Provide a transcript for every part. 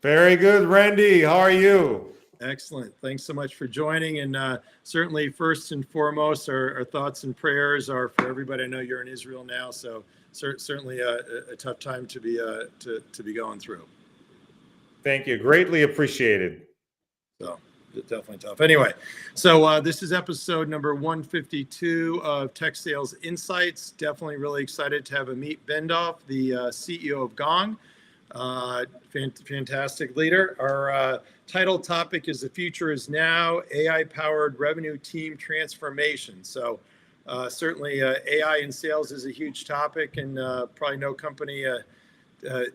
Very good, Randy. How are you? Excellent. Thanks so much for joining. And certainly, first and foremost, our thoughts and prayers are for everybody. I know you're in Israel now, so certainly a tough time to be going through. Thank you. Greatly appreciated. So definitely tough. Anyway, so this is episode number 152 of Tech Sales Insights. Definitely really excited to have Amit Bendov, the CEO of Gong. Fantastic leader. Our title topic is The Future is Now, AI-Powered Revenue Team Transformation. So certainly AI in sales is a huge topic, and probably no company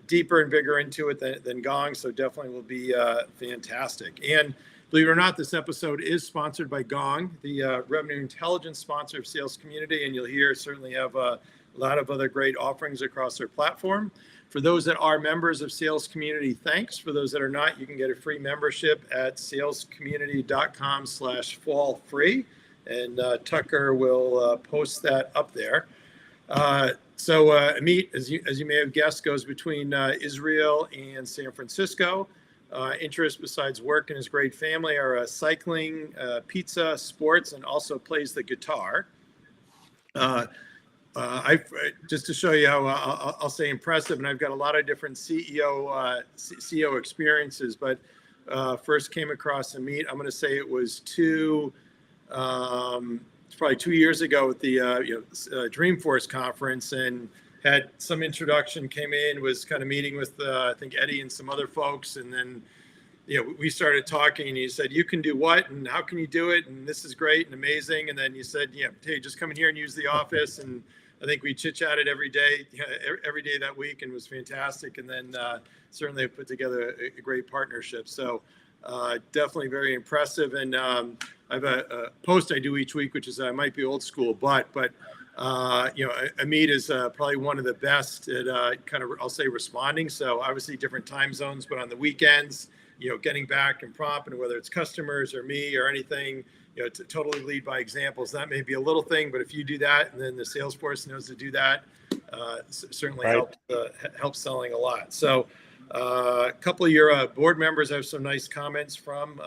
deeper and bigger into it than Gong. So definitely will be fantastic. And believe it or not, this episode is sponsored by Gong, the revenue intelligence sponsor of Sales Community. And you'll hear certainly have a lot of other great offerings across their platform. For those that are members of Sales Community, thanks. For those that are not, you can get a free membership at salescommunity.com/fall free. And Tucker will post that up there. So Amit, as you may have guessed, goes between Israel and San Francisco. Interests besides work and his great family are cycling, pizza, sports, and also plays the guitar. Just to show you how I'll say impressive, and I've got a lot of different CEO experiences, but first came across Amit. I'm going to say it was probably 2 years ago at the Dreamforce conference, and had some introduction, came in, was kind of meeting with I think Eddie and some other folks, and then we started talking, and he said, you can do what, and how can you do it, and this is great and amazing. And then you said, hey, just come in here and use the office. And I think we chit-chatted every day that week, and it was fantastic. And then certainly have put together a great partnership. So definitely very impressive. And I have a post I do each week, which is might be old school, but Amit is probably one of the best at I'll say responding. So obviously different time zones, but on the weekends, getting back and prompt, and whether it's customers or me or anything, to totally lead by examples. That may be a little thing, but if you do that, and then the salesforce knows to do that, certainly helps selling a lot. So a couple of your board members have some nice comments from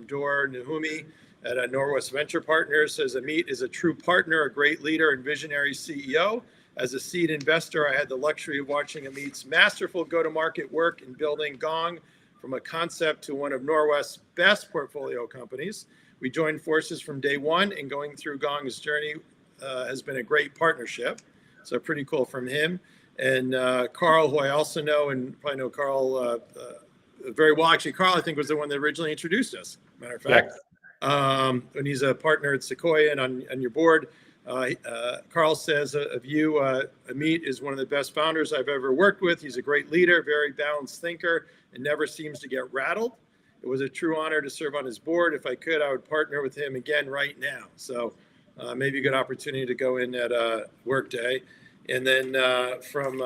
Dor Nahumi at Norwest Venture Partners. Says Amit is a true partner, a great leader, and visionary CEO. As a seed investor, I had the luxury of watching Amit's masterful go-to-market work in building Gong from a concept to one of Norwest's best portfolio companies. We joined forces from day one, and going through Gong's journey has been a great partnership. So pretty cool from him. And Carl, who I also know, and probably know Carl very well. Actually, Carl, I think, was the one that originally introduced us, matter of fact. Yeah. And he's a partner at Sequoia and on your board. Carl says of you, Amit is one of the best founders I've ever worked with. He's a great leader, very balanced thinker, and never seems to get rattled. It was a true honor to serve on his board. If I could, I would partner with him again right now. So maybe a good opportunity to go in at a work day. And then from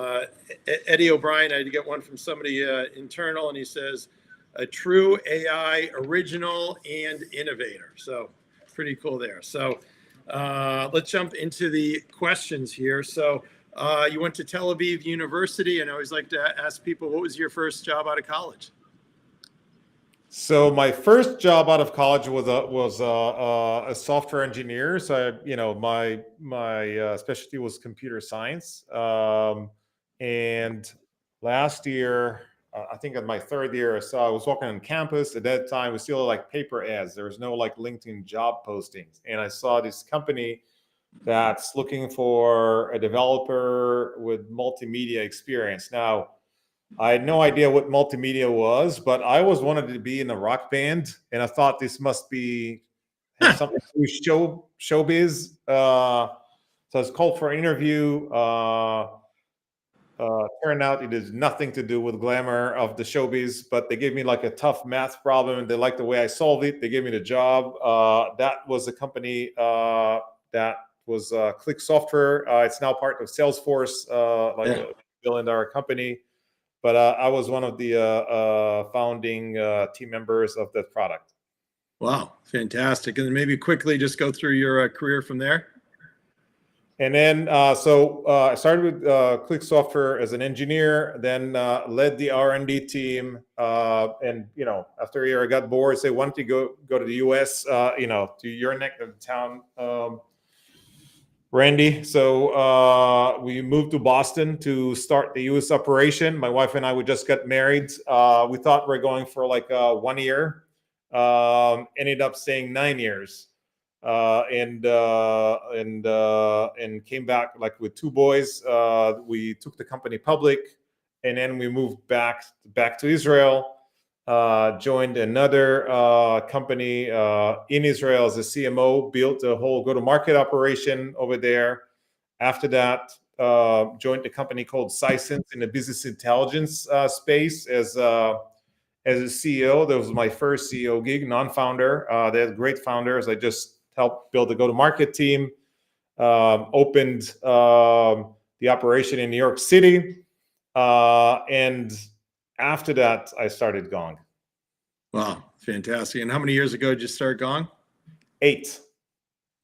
Eddie O'Brien, I had to get one from somebody internal, and he says, a true AI original and innovator. So pretty cool there. So let's jump into the questions here. So you went to Tel Aviv University, and I always like to ask people, what was your first job out of college? So my first job out of college was a software engineer. So my specialty was computer science. And last year, I think in my third year, so I was walking on campus. At that time, it was still like paper ads. There was no like LinkedIn job postings. And I saw this company that's looking for a developer with multimedia experience. Now, I had no idea what multimedia was, but I always wanted to be in a rock band, and I thought this must have something to do with showbiz. So I was called for an interview. Turned out it is nothing to do with glamour of the showbiz, but they gave me like a tough math problem, and they liked the way I solved it. They gave me the job. That was a company that was Click Software. It's now part of Salesforce, a billion-dollar company. But I was one of the founding team members of that product. Wow, fantastic. And then maybe quickly just go through your career from there. And then, I started with Click Software as an engineer, then led the R&D team. And, after a year, I got bored. So I wanted to go to the US, to your neck of the town, Randy. So we moved to Boston to start the US operation. My wife and I would just get married. We thought we are going for like 1 year. Ended up staying 9 years. And came back like with 2 boys. We took the company public, and then we moved back to Israel. Joined another company in Israel as a CMO. Built a whole go-to-market operation over there. After that, joined a company called Sisense in the business intelligence space as a CEO. That was my first CEO gig, non-founder. They had great founders. I just helped build the go-to-market team, opened the operation in New York City. And after that, I started Gong. Wow, fantastic. And how many years ago did you start Gong? 8.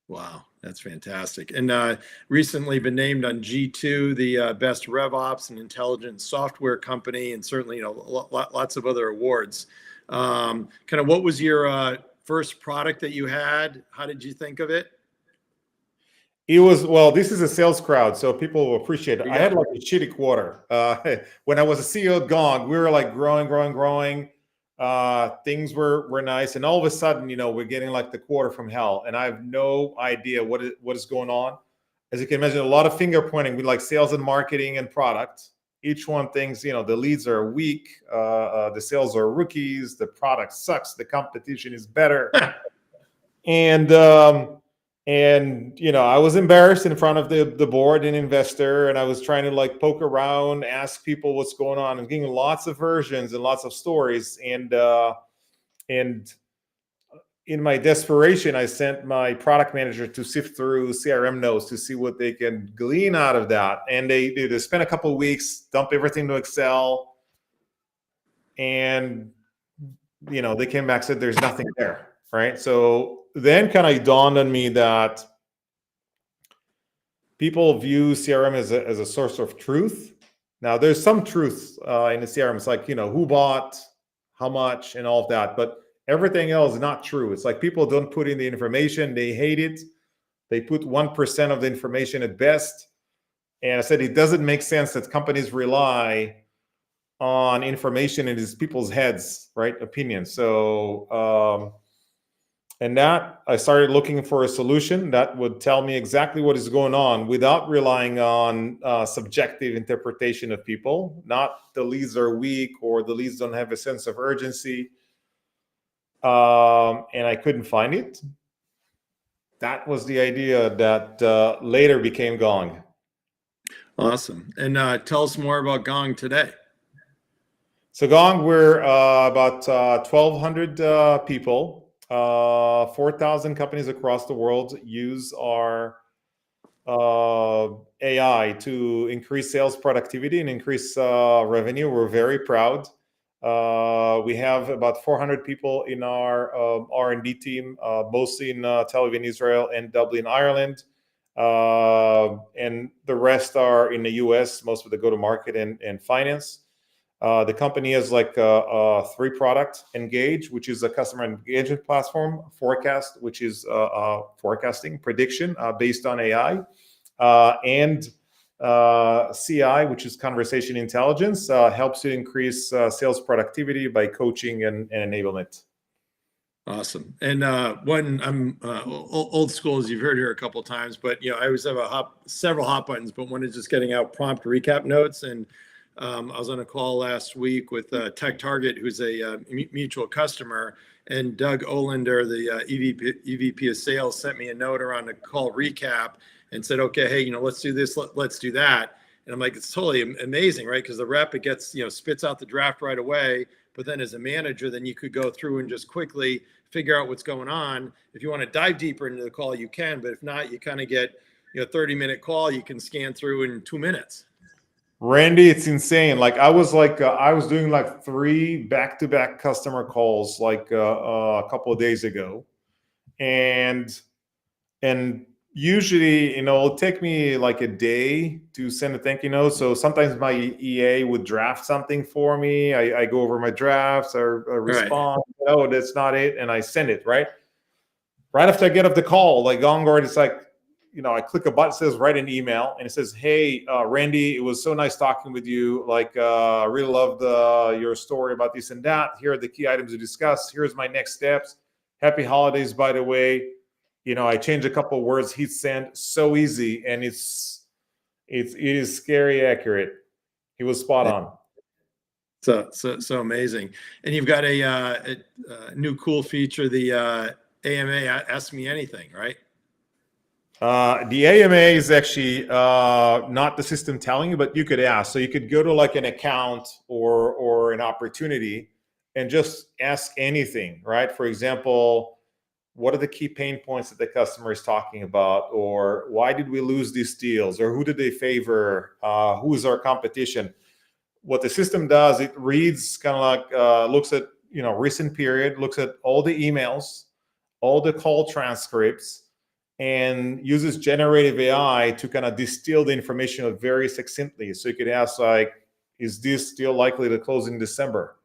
Wow, that's fantastic. And recently been named on G2, the best RevOps and intelligent software company, and certainly, lots of other awards. Kind of what was your first product that you had? How did you think of it? It was, well, this is a sales crowd, so people will appreciate it. Yeah. I had like a shitty quarter. When I was a CEO at Gong, we were like growing. Things were nice, and all of a sudden, we're getting like the quarter from hell, and I have no idea what is going on. As you can imagine, a lot of finger pointing with like sales and marketing and product. Each one thinks, the leads are weak, the sales are rookies, the product sucks, the competition is better. And I was embarrassed in front of the board and investor, and I was trying to like poke around, ask people what's going on, and getting lots of versions and lots of stories. And in my desperation, I sent my product manager to sift through CRM notes to see what they can glean out of that. And they spent a couple of weeks, dump everything to Excel, and they came back, said there's nothing there, right? So then kind of dawned on me that people view CRM as a source of truth. Now, there's some truth in the CRM. It's like, who bought, how much, and all of that. But everything else is not true. It's like people don't put in the information. They hate it. They put 1% of the information at best. And I said, it doesn't make sense that companies rely on information in these people's heads, right? Opinions. So, and that I started looking for a solution that would tell me exactly what is going on without relying on subjective interpretation of people. Not the leads are weak or the leads don't have a sense of urgency. And I couldn't find it. That was the idea that later became Gong. Awesome. And tell us more about Gong today. So Gong, we're about 1,200 people. 4,000 companies across the world use our AI to increase sales productivity and increase revenue. We're very proud. We have about 400 people in our R&D team, mostly in Tel Aviv, Israel, and Dublin, Ireland. And the rest are in the US, most of the go-to-market and finance. The company has like 3 products: Engage, which is a customer engagement platform; Forecast, which is forecasting prediction based on AI; and CI, which is conversation intelligence, helps you increase sales productivity by coaching and enablement. Awesome. And one, I'm old school, as you've heard here a couple of times, but I always have several hot buttons, but one is just getting out prompt recap notes. And I was on a call last week with Tech Target, who's a mutual customer, and Doug Olander, the EVP of sales, sent me a note around the call recap and said, okay, hey, let's do this, let's do that. And I'm like, it's totally amazing, right? Because the rep, it gets, spits out the draft right away. But then as a manager, then you could go through and just quickly figure out what's going on. If you want to dive deeper into the call, you can. But if not, you kind of get, 30-minute call you can scan through in 2 minutes. Randy, it's insane. Like I was doing like 3 back-to-back customer calls like a couple of days ago, and Usually, it'll take me like a day to send a thank you note. So sometimes my EA would draft something for me. I go over my drafts or Right. respond, oh, that's not it. And I send it, right? Right after I get off the call, like Gong, it's like, I click a button, says write an email, and it says, hey, Randy, it was so nice talking with you. Like, I really loved your story about this and that. Here are the key items to discuss. Here's my next steps. Happy holidays, by the way. I changed a couple of words. Hit send. So easy, and it is scary accurate. He was spot on. So amazing. And you've got a new cool feature, the AMA Ask Me Anything, right? The AMA is actually not the system telling you, but you could ask. So you could go to like an account or an opportunity and just ask anything, right? For example, what are the key pain points that the customer is talking about? Or why did we lose these deals? Or who did they favor? Who is our competition? What the system does, it reads kind of like, looks at, recent period, looks at all the emails, all the call transcripts, and uses generative AI to kind of distill the information very succinctly. So you could ask like, is this deal likely to close in December?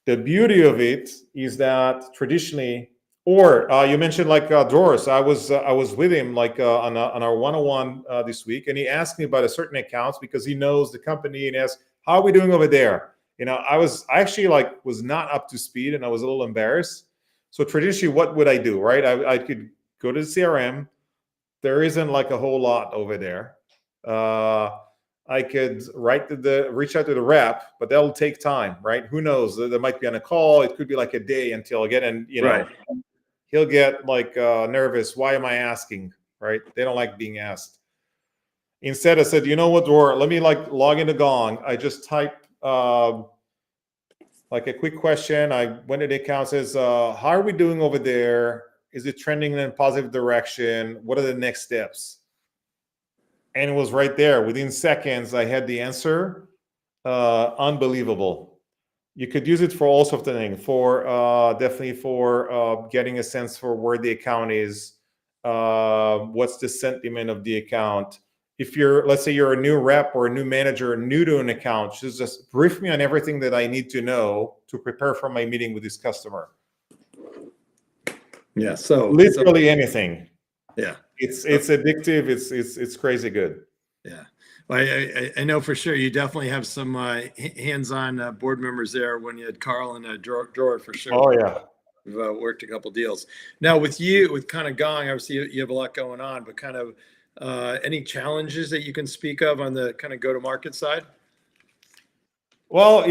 The beauty of it is that traditionally, or you mentioned like Doris, I was with him like on our one-on-one this week, and he asked me about a certain account because he knows the company, and asked, how are we doing over there? I actually like was not up to speed, and I was a little embarrassed. So traditionally, what would I do, right? I could go to the CRM. There isn't like a whole lot over there. I could reach out to the rep, but that'll take time, right? Who knows? There might be on a call. It could be like a day until I get, and Right. he'll get like nervous. Why am I asking? Right? They don't like being asked. Instead, I said, you know what, Dor? Let me like log into Gong. I just type like a quick question. I went to the account, says, how are we doing over there? Is it trending in a positive direction? What are the next steps? And it was right there. Within seconds, I had the answer. Unbelievable. You could use it for all sorts of things. For definitely for getting a sense for where the account is. What's the sentiment of the account? If let's say you're a new rep or a new manager, new to an account, just brief me on everything that I need to know to prepare for my meeting with this customer. Yeah. So literally anything. Yeah. It's addictive. It's crazy good. Yeah. Well, I know for sure you definitely have some hands-on board members there when you had Carl and Drawer for sure. Oh yeah. We've worked a couple deals. Now with you, with kind of Gong, obviously you have a lot going on, but kind of any challenges that you can speak of on the kind of go-to-market side? Well,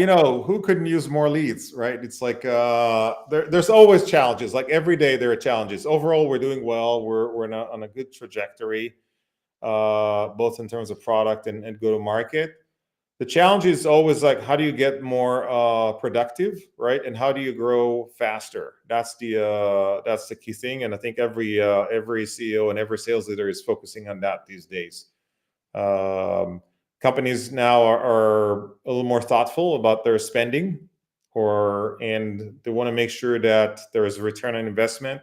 who couldn't use more leads, right? It's like there's always challenges. Like every day there are challenges. Overall, we're doing well. We're on a good trajectory, both in terms of product and go to market. The challenge is always like, how do you get more productive, right? And how do you grow faster? That's the key thing. And I think every CEO and every sales leader is focusing on that these days. Companies now are a little more thoughtful about their spending, and they want to make sure that there is a return on investment,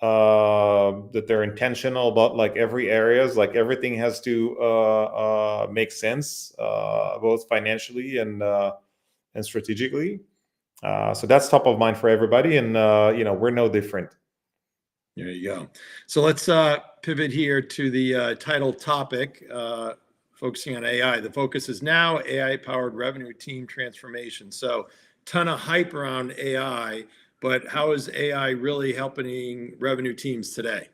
that they're intentional about like every areas, like everything has to make sense, both financially and strategically. So that's top of mind for everybody, and we're no different. There you go. So let's pivot here to the title topic. Focusing on AI. The focus is now AI-powered revenue team transformation. So ton of hype around AI, but how is AI really helping revenue teams today?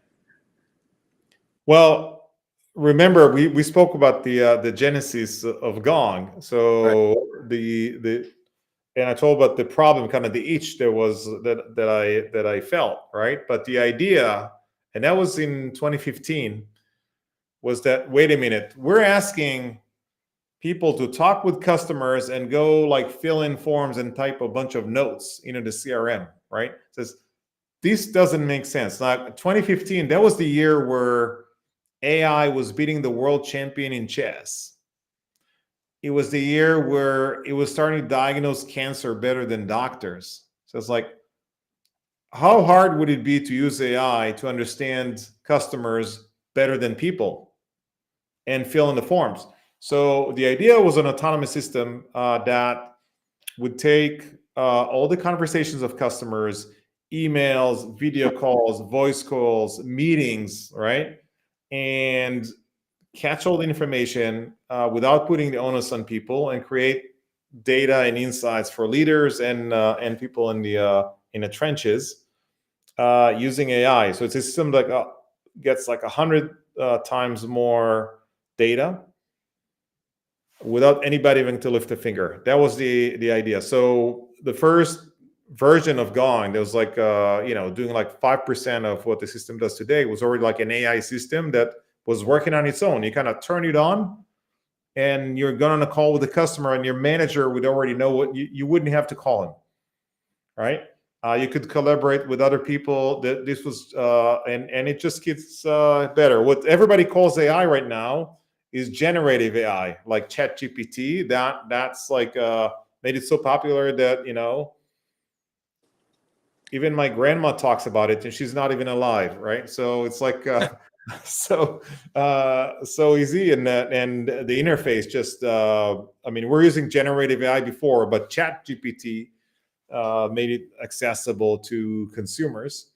Well, remember we spoke about the genesis of Gong. So right. And I told about the problem, kind of the itch there was that I felt, right? But the idea, and that was in 2015, was that, wait a minute, we're asking people to talk with customers and go like fill in forms and type a bunch of notes into the CRM, right? It says, this doesn't make sense. Now, 2015, that was the year where AI was beating the world champion in chess. It was the year where it was starting to diagnose cancer better than doctors. So it's like, how hard would it be to use AI to understand customers better than people and fill in the forms. So the idea was an autonomous system that would take all the conversations of customers, emails, video calls, voice calls, meetings, right? And catch all the information without putting the onus on people, and create data and insights for leaders and people in the trenches using AI. So it's a system that gets like 100 times more data without anybody having to lift a finger. That was the idea. So the first version of Gong, that was like doing like 5% of what the system does today, was already like an AI system that was working on its own. You kind of turn it on, and you're going on a call with the customer, and your manager would already know what you wouldn't have to call him, right? You could collaborate with other people. That this was and it just gets better. What everybody calls AI right now is generative AI, like ChatGPT. That's like made it so popular that even my grandma talks about it, and she's not even alive, right? So it's like so easy, and the interface just we're using generative AI before, but ChatGPT made it accessible to consumers,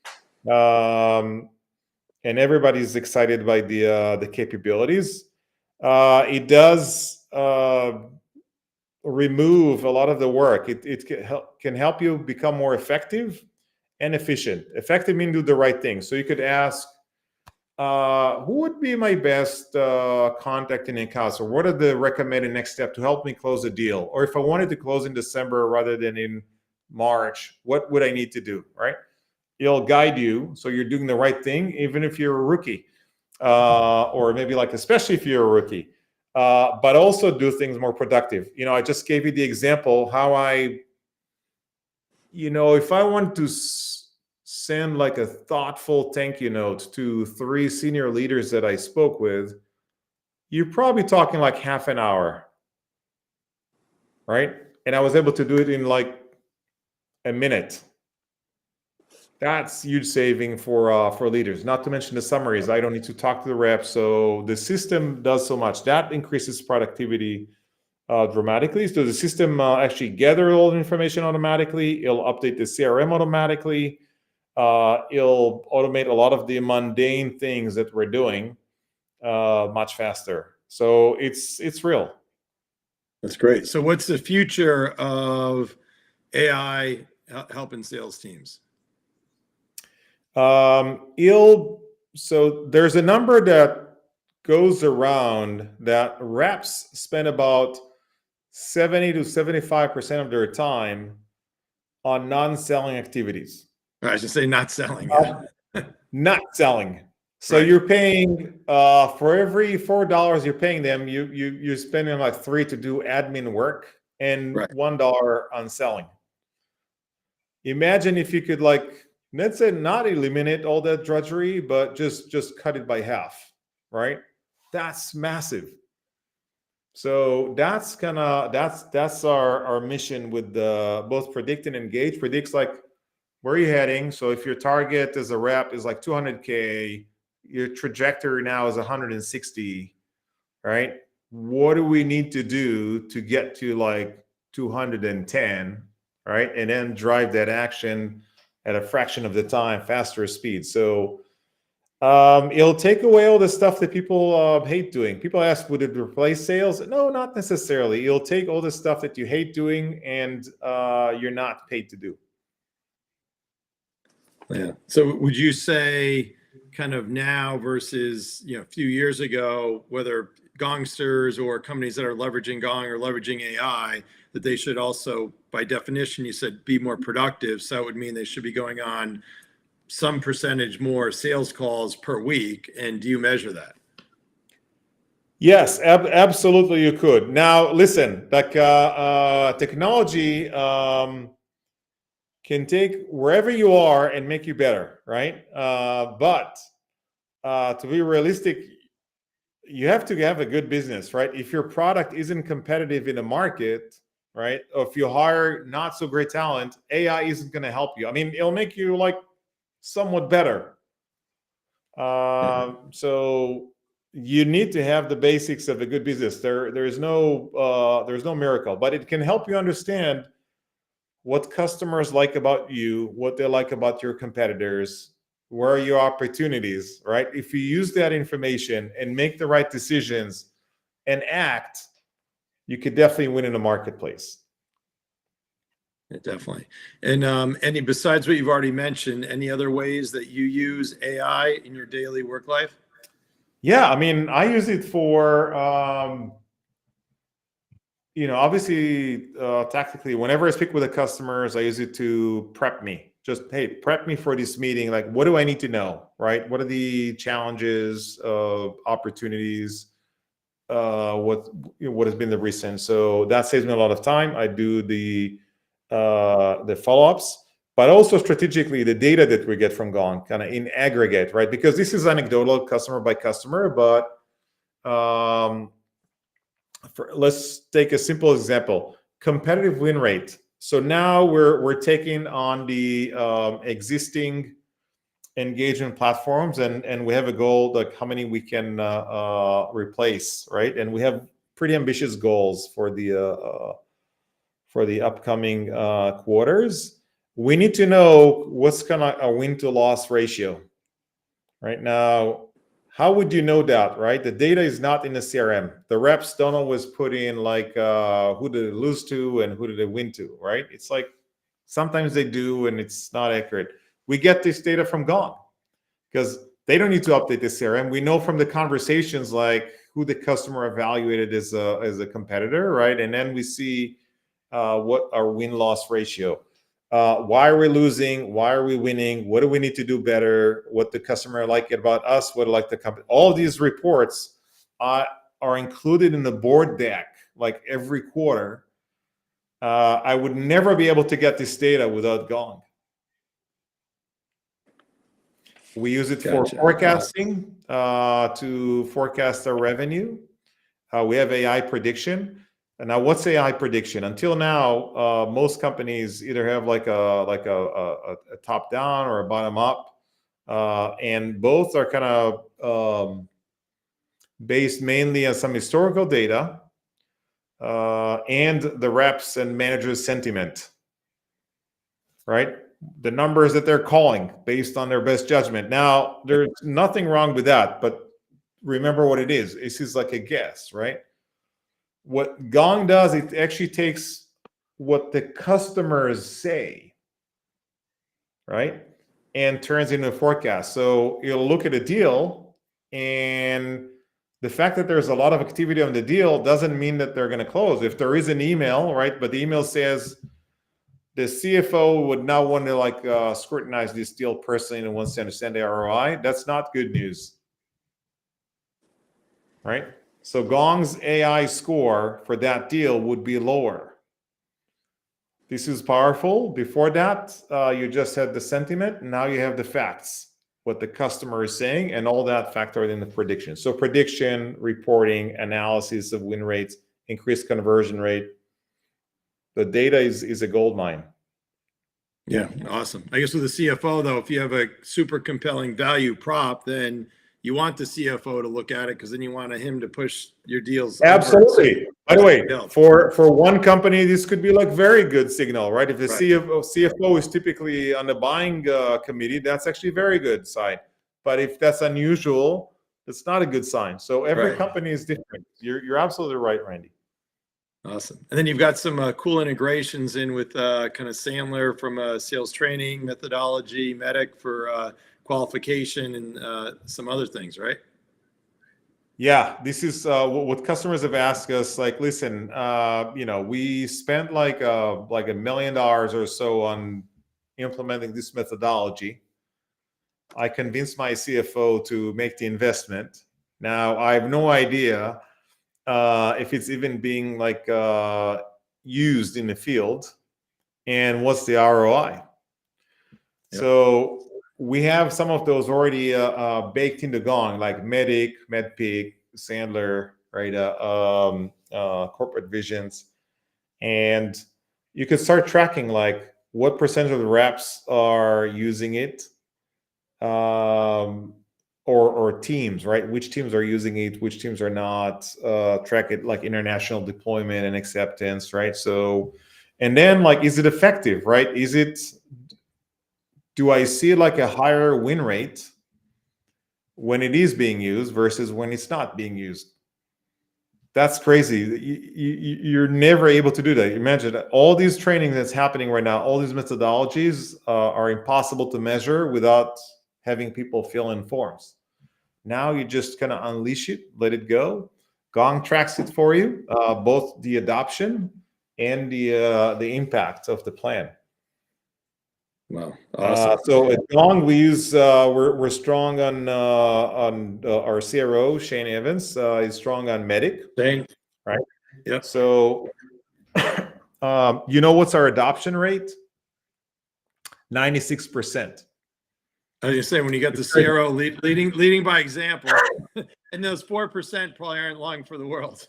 and everybody's excited by the capabilities. It does remove a lot of the work. It can help you become more effective and efficient. Effective means do the right thing. So you could ask, who would be my best contact in in-house, or what are the recommended next step to help me close a deal? Or if I wanted to close in December rather than in March, what would I need to do, right? It'll guide you, so you're doing the right thing, even if you're a rookie, or maybe like especially if you're a rookie, but also do things more productive. I just gave you the example how if I want to send like a thoughtful thank you note to 3 senior leaders that I spoke with, you're probably talking like half an hour, right? And I was able to do it in like a minute. That's huge saving for leaders. Not to mention the summaries. I don't need to talk to the rep. So the system does so much. That increases productivity dramatically. So the system actually gathers all the information automatically. It'll update the CRM automatically. It'll automate a lot of the mundane things that we're doing much faster. So it's real. That's great. So what's the future of AI helping sales teams? So there's a number that goes around that reps spend about 70 to 75% of their time on non-selling activities. I should say not selling. Not selling. So Right. you're paying for every $4 you're paying them, you're spending like 3 to do admin work and Right. $1 on selling. Imagine if you could, like, let's say, not eliminate all that drudgery, but just cut it by half, right? That's massive. So that's our mission with both Predict and Engage. Predict's like, where are you heading? So if your target as a rep is like 200K, your trajectory now is 160, right? What do we need to do to get to like 210, right? And then drive that action at a fraction of the time, faster speed. So it'll take away all the stuff that people hate doing. People ask, would it replace sales? No, not necessarily. It'll take all the stuff that you hate doing and you're not paid to do. Yeah. So would you say kind of now versus, a few years ago, whether Gongsters or companies that are leveraging Gong or leveraging AI, that they should also, by definition, you said be more productive. So that would mean they should be going on some percentage more sales calls per week. And do you measure that? Yes, absolutely you could. Now, listen, like technology can take wherever you are and make you better, right? But to be realistic, you have to have a good business, right? If your product isn't competitive in the market, right? Or if you hire not so great talent, AI isn't going to help you. I mean, it'll make you like somewhat better, So you need to have the basics of a good business. There's no miracle, but it can help you understand what customers like about you, what they like about your competitors, where are your opportunities, right? If you use that information and make the right decisions and act, you could definitely win in the marketplace. Yeah, definitely. And any, besides what you've already mentioned, any other ways that you use AI in your daily work life? Yeah, I mean, I use it for, obviously, tactically, whenever I speak with the customers, I use it to prep me. Just, hey, prep me for this meeting. Like, what do I need to know, right? What are the challenges, opportunities? What has been the recent? So that saves me a lot of time. I do the follow-ups, but also strategically the data that we get from Gong, kind of in aggregate, right? Because this is anecdotal, customer by customer, but let's take a simple example: competitive win rate. So now we're taking on the existing engagement platforms, and we have a goal like how many we can replace, right? And we have pretty ambitious goals for the upcoming quarters. We need to know what's kind of a win to loss ratio right now. How would you know that, right? The data is not in the CRM. The reps don't always put in like who did they lose to and who did they win to, right? It's like sometimes they do and it's not accurate. We get this data from Gong because they don't need to update the CRM. We know from the conversations like who the customer evaluated as a competitor, right? And then we see what our win-loss ratio. Why are we losing? Why are we winning? What do we need to do better? What the customer like about us? What like the company? All of these reports are included in the board deck, like every quarter. I would never be able to get this data without Gong. We use it for forecasting, to forecast our revenue. We have AI prediction. And now, what's AI prediction? Until now, most companies either have like a top down or a bottom up, and both are kind of based mainly on some historical data and the reps and managers' sentiment, right? The numbers that they're calling based on their best judgment. Now, there's nothing wrong with that, but remember what it is. This is like a guess, right? What Gong does, it actually takes what the customers say, right, and turns into a forecast. So you'll look at a deal, and the fact that there's a lot of activity on the deal doesn't mean that they're going to close. If there is an email, right, but the email says the CFO would now want to like scrutinize this deal personally and wants to understand the ROI, that's not good news, right? So Gong's AI score for that deal would be lower. This is powerful. Before that, you just had the sentiment. Now you have the facts, what the customer is saying, and all that factored in the prediction. So prediction, reporting, analysis of win rates, increased conversion rate. The data is a gold mine. Yeah, awesome. I guess with the CFO, though, if you have a super compelling value prop, then you want the CFO to look at it because then you want him to push your deals. Absolutely. By the way, for one company, this could be like very good signal, right? If the CFO is typically on the buying committee, that's actually a very good sign. But if that's unusual, it's not a good sign. So every company is different. You're absolutely right, Randy. Awesome. And then you've got some cool integrations in with kind of Sandler from a sales training methodology, Medic for qualification, and some other things, right? Yeah, this is what customers have asked us. Like, listen, we spent like $1 million or so on implementing this methodology. I convinced my CFO to make the investment. Now I have no idea if it's even being like used in the field, and what's the ROI. So we have some of those already baked into Gong, like Medic, MedPeak, Sandler, right? Corporate Visions, and you can start tracking like what percentage of the reps are using it. or teams, right? Which teams are using it, which teams are not, track it like international deployment and acceptance, right? So, and then like, is it effective, right? Do I see like a higher win rate when it is being used versus when it's not being used? That's crazy. You're never able to do that. Imagine all these trainings that's happening right now, all these methodologies are impossible to measure without having people fill in forms. Now you just kind of unleash it, let it go. Gong tracks it for you, both the adoption and the impact of the plan. Wow, awesome. So at Gong, we use we're strong on our CRO Shane Evans. Is strong on Medic, Shane, right? yep. So, you know what's our adoption rate? 96%. I was just saying, when you got the CRO leading by example, and those 4% probably aren't long for the world.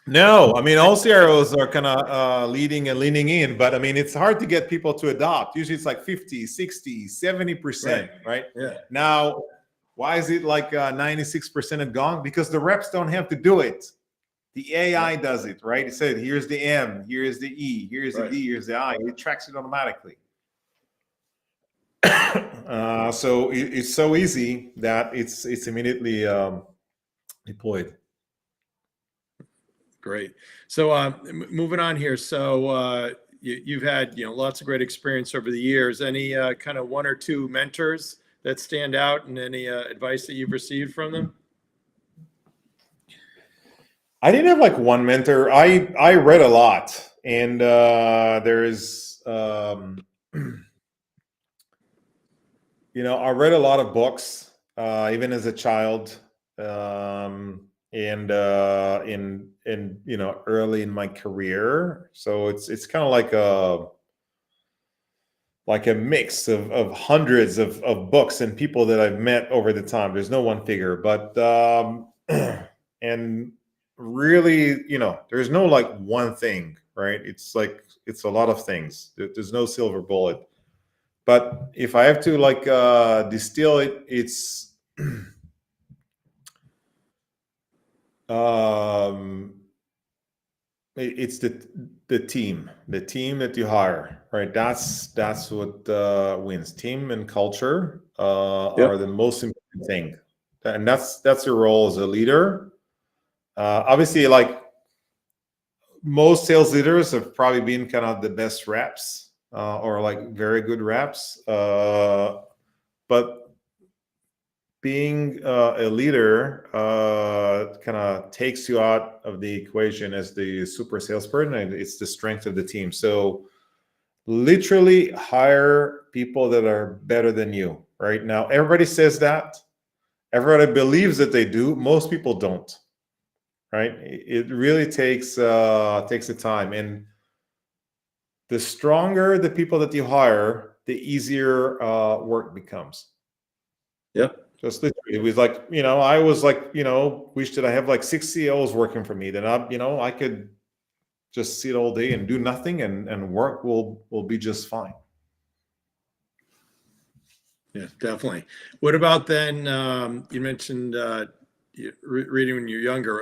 No, I mean, all CROs are kind of leading and leaning in, but I mean, it's hard to get people to adopt. Usually it's like 50, 60, 70%, right? Yeah. Now, why is it like 96% at Gong? Because the reps don't have to do it. The AI does it, right? It said, here's the M, here's the E, here's the D, here's the I. It tracks it automatically. So it's so easy that it's immediately deployed. Great. So moving on here. So you've had lots of great experience over the years. Any kind of one or two mentors that stand out, and any advice that you've received from them? I didn't have like one mentor. I read a lot, and there's I read a lot of books, even as a child, and early in my career. So it's kind of like a mix of hundreds of books and people that I've met over the time. There's no one figure, but and really, there's no like one thing, right? It's like it's a lot of things. There's no silver bullet. But if I have to like distill it, it's it's the team that you hire, right? That's what wins. Team and culture are the most important thing, and that's your role as a leader. Obviously, like most sales leaders have probably been kind of the best reps or like very good reps, but being a leader kind of takes you out of the equation as the super salesperson, and it's the strength of the team. So literally hire people that are better than you. Right now, everybody says that. Everybody believes that they do. Most people don't. Right? It really takes the time, and the stronger the people that you hire, the easier work becomes. Yep. Just literally, it was like, I was like, wish that I have like 6 CEOs working for me. Then I could just sit all day and do nothing, and work will be just fine. Yeah, definitely. What about then? You mentioned reading when you're younger.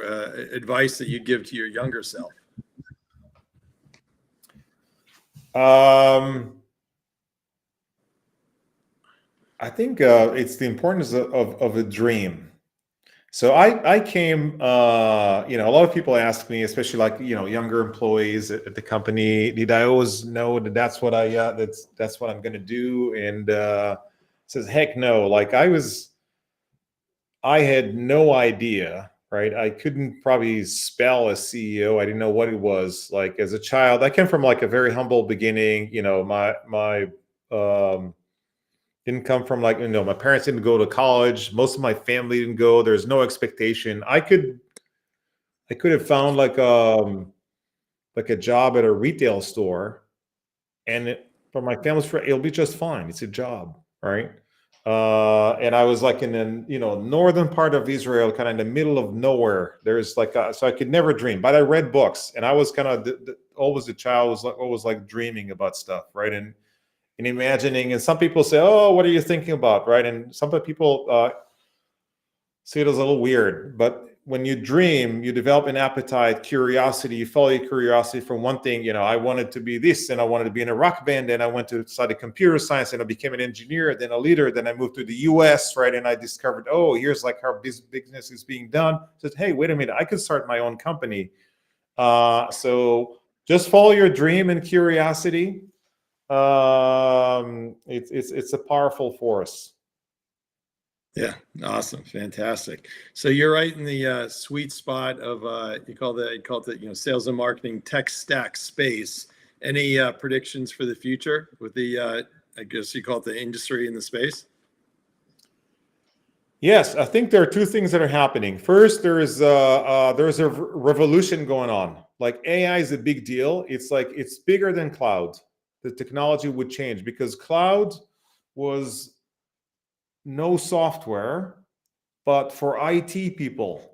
Advice that you give to your younger self. I think it's the importance of a dream. So I came, a lot of people ask me, especially like, younger employees at the company, did I always know that that's what that's what I'm going to do? And says, heck no. Like I had no idea, right? I couldn't probably spell a CEO. I didn't know what it was. Like as a child, I came from like a very humble beginning. My didn't come from like, my parents didn't go to college. Most of my family didn't go. There's no expectation. I could have found like a job at a retail store, and for my family's friend, it'll be just fine. It's a job, right? And I was like in the northern part of Israel, kind of in the middle of nowhere. There's like so I could never dream, but I read books, and I was kind of always a child, was like always like dreaming about stuff, right? And imagining. And some people say, oh, what are you thinking about, right? And some people see it as a little weird, but when you dream, you develop an appetite, curiosity, you follow your curiosity from one thing. I wanted to be this, and I wanted to be in a rock band, and I went to study computer science, and I became an engineer, then a leader, then I moved to the US, right? And I discovered, oh, here's like how business is being done. I said, hey, wait a minute, I could start my own company. So just follow your dream and curiosity. It's a powerful force. Yeah, awesome, fantastic. So you're right in the sweet spot of you call it sales and marketing tech stack space. Any predictions for the future with the I guess you call it the industry in the space? Yes, I think there are two things that are happening. First, there's a revolution going on. Like AI is a big deal. It's bigger than cloud. The technology would change because cloud was no software, but for IT people,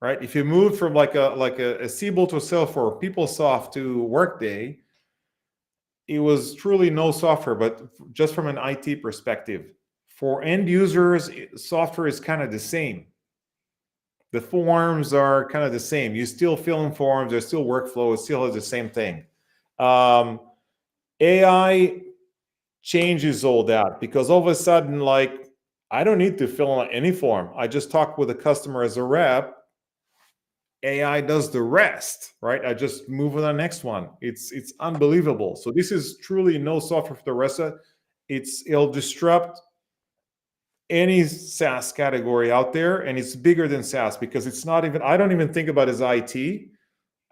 right? If you moved from like a Siebel to a Salesforce, PeopleSoft to Workday, it was truly no software, but just from an IT perspective. For end users, software is kind of the same. The forms are kind of the same. You still fill in forms, there's still workflow, it still is the same thing. AI changes all that because all of a sudden, like, I don't need to fill in any form. I just talk with a customer as a rep. AI does the rest, right? I just move on the next one. It's unbelievable. So this is truly no software for the rest of it. It'll disrupt any SaaS category out there, and it's bigger than SaaS because it's not even, I don't even think about it as IT.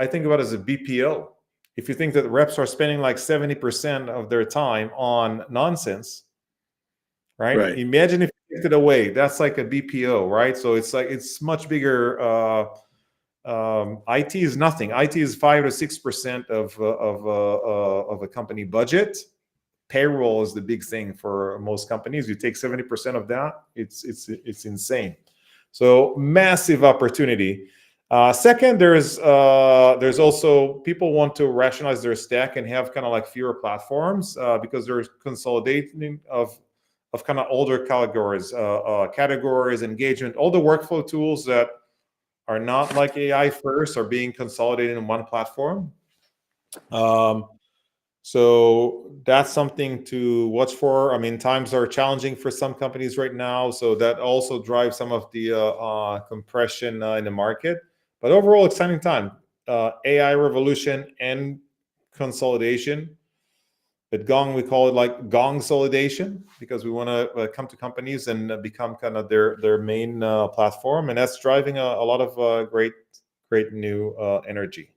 I think about it as a BPO. If you think that reps are spending like 70% of their time on nonsense, right? Right. Imagine if you take it away. That's like a BPO, right? So it's much bigger. IT is nothing. IT is 5 to 6% of a company budget. Payroll is the big thing for most companies. You take 70% of that, it's insane. So massive opportunity. Second, there's also people want to rationalize their stack and have kind of like fewer platforms because there's consolidating of kind of older categories, engagement, all the workflow tools that are not like AI first are being consolidated in one platform. So that's something to watch for. I mean, times are challenging for some companies right now, so that also drives some of the compression in the market. But overall, exciting time. AI revolution and consolidation. At Gong, we call it like Gong solidation because we want to come to companies and become kind of their main platform, and that's driving a lot of great new energy.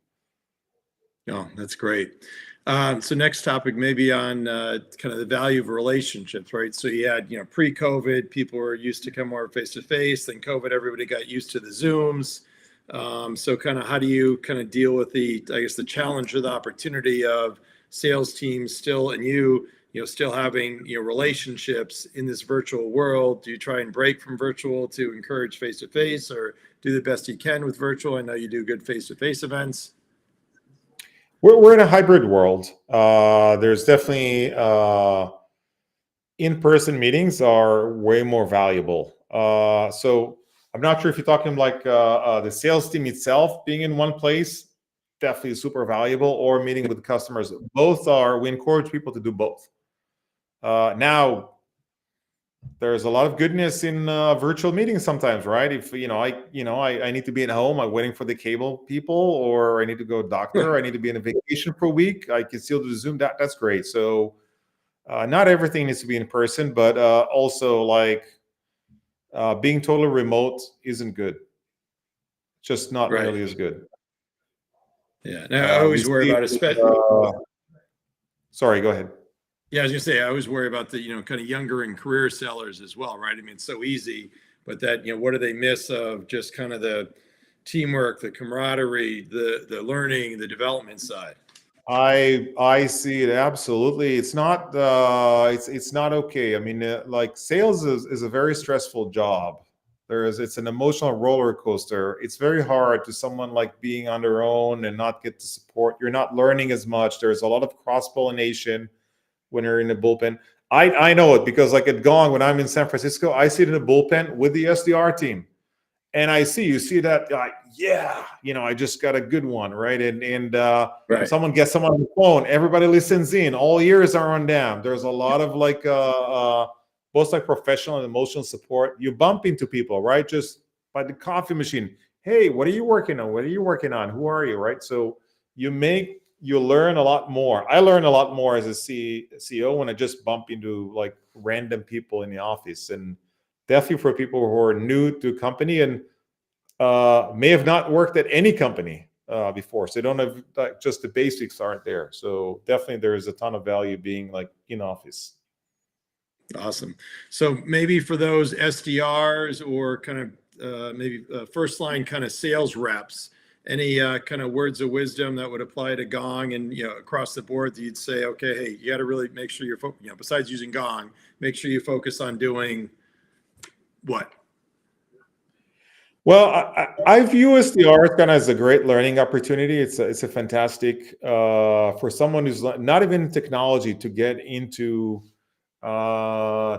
Oh, that's great. So next topic, maybe on kind of the value of relationships, right? So you had, pre-COVID, people were used to come more face-to-face. Then COVID, everybody got used to the Zooms. So kind of how do you kind of deal with the challenge or the opportunity of sales teams still, and still having, relationships in this virtual world? Do you try and break from virtual to encourage face-to-face, or do the best you can with virtual? I know you do good face-to-face events. We're in a hybrid world. There's definitely in-person meetings are way more valuable. So I'm not sure if you're talking like the sales team itself being in one place, definitely super valuable, or meeting with customers. Both are, we encourage people to do both. Now, there's a lot of goodness in virtual meetings sometimes, right? If I need to be at home, I'm waiting for the cable people, or I need to go to doctor, I need to be on a vacation for a week, I can still do Zoom. That's great. So not everything needs to be in person, but also like being totally remote isn't good. Just not Right. nearly as good. Yeah. Now I always worry about sorry, go ahead. Yeah, I was gonna say I always worry about the kind of younger and career sellers as well, right? I mean, it's so easy, but that what do they miss of just kind of the teamwork, the camaraderie, the learning, the development side? I see it absolutely. It's not it's not okay. I mean, like sales is a very stressful job. It's an emotional roller coaster. It's very hard to someone like being on their own and not get the support. You're not learning as much. There's a lot of cross-pollination when you're in the bullpen. I know it because like at Gong, when I'm in San Francisco, I sit in the bullpen with the SDR team. and you see that guy, yeah, I just got a good one, right? And Right. someone gets someone on the phone, everybody listens in, all ears are on them. There's a lot of like both like professional and emotional support. You bump into people, right? Just by the coffee machine. Hey, what are you working on? What are you working on? Who are you? Right? So you learn a lot more. I learn a lot more as a CEO when I just bump into like random people in the office, and definitely for people who are new to company and may have not worked at any company before, so they don't have like just the basics aren't there. So definitely there is a ton of value being like in office. Awesome. So maybe for those SDRs or kind of maybe first line kind of sales reps, any kind of words of wisdom that would apply to Gong and across the board that you'd say, okay, hey, you got to really make sure you're besides using Gong, make sure you focus on doing what? Well, I view SDR kind of as a great learning opportunity. It's a fantastic for someone who's not even in technology to get into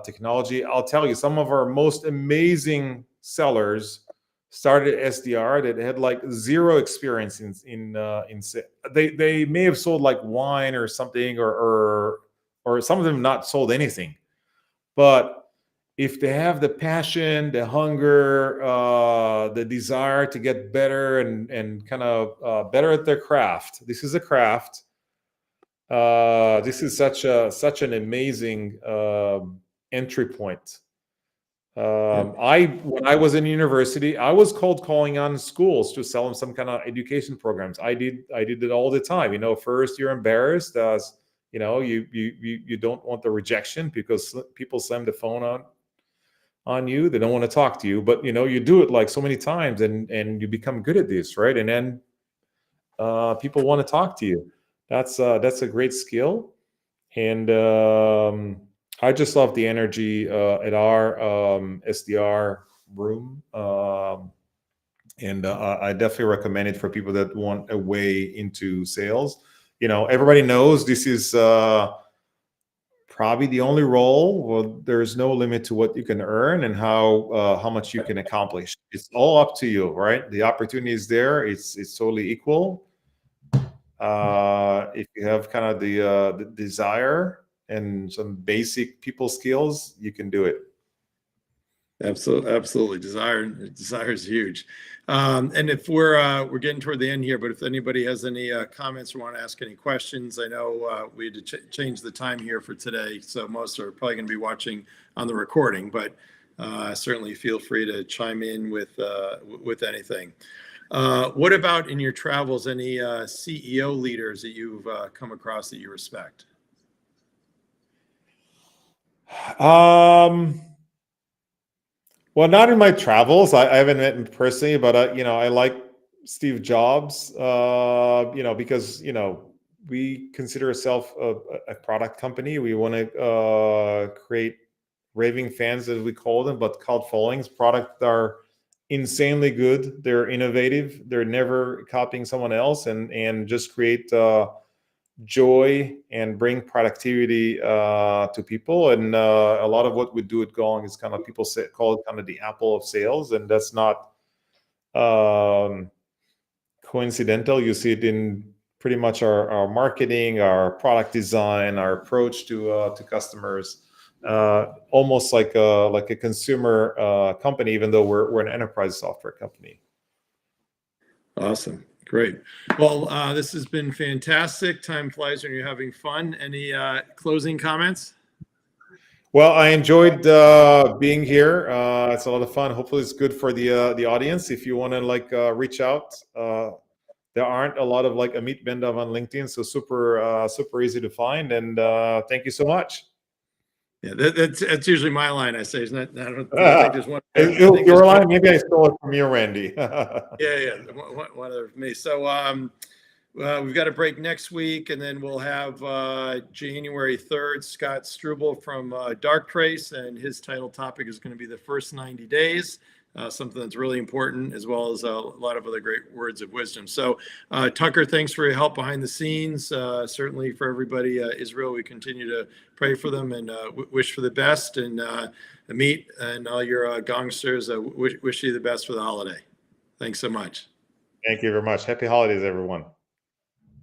technology. I'll tell you, some of our most amazing sellers started SDR that had like zero experience they may have sold like wine or something, or some of them not sold anything, but if they have the passion, the hunger, the desire to get better and kind of better at their craft, this is a craft. This is such an amazing entry point. When I was in university, I was cold calling on schools to sell them some kind of education programs. I did it all the time. First you're embarrassed, as you don't want the rejection because people slam the phone on you. They don't want to talk to you, but you do it like so many times, and you become good at this, right? And then people want to talk to you. That's a great skill. And I just love the energy at our SDR room. And I definitely recommend it for people that want a way into sales. Everybody knows this is probably the only role where there's no limit to what you can earn and how much you can accomplish. It's all up to you, right? The opportunity is there. It's totally equal. If you have kind of the desire and some basic people skills, you can do it. Absolutely. Desire is huge. And if we're getting toward the end here, but if anybody has any comments or want to ask any questions, I know we had to change the time here for today, so most are probably going to be watching on the recording, but certainly feel free to chime in with anything. What about in your travels, any CEO leaders that you've come across that you respect? Well, not in my travels. I haven't met him personally, but I like Steve Jobs. Because we consider ourselves a product company. We want to create raving fans, as we call them, but cult followings. Products are insanely good. They're innovative. They're never copying someone else, and just create joy and bring productivity to people. And a lot of what we do at Gong is kind of call it kind of the Apple of sales, and that's not coincidental. You see it in pretty much our marketing, our product design, our approach to customers. Almost like a consumer company, even though we're an enterprise software company. Awesome. Great. Well, this has been fantastic. Time flies when you're having fun. Any closing comments? Well, I enjoyed being here. It's a lot of fun. Hopefully, it's good for the audience. If you want to reach out, there aren't a lot of like Amit Bendov on LinkedIn, so super easy to find. And thank you so much. Yeah, that's usually my line. I say, isn't it? I don't think there's one. Your line? Maybe I stole it from you, Randy. Yeah. One of me. So we've got a break next week, and then we'll have January 3rd, Scott Struble from Dark Trace, and his title topic is going to be the first 90 days. something that's really important, as well as a lot of other great words of wisdom. So, Tucker, thanks for your help behind the scenes. Certainly for everybody, Israel, we continue to pray for them and wish for the best. And Amit and all your gongsters, wish you the best for the holiday. Thanks so much. Thank you very much. Happy holidays, everyone.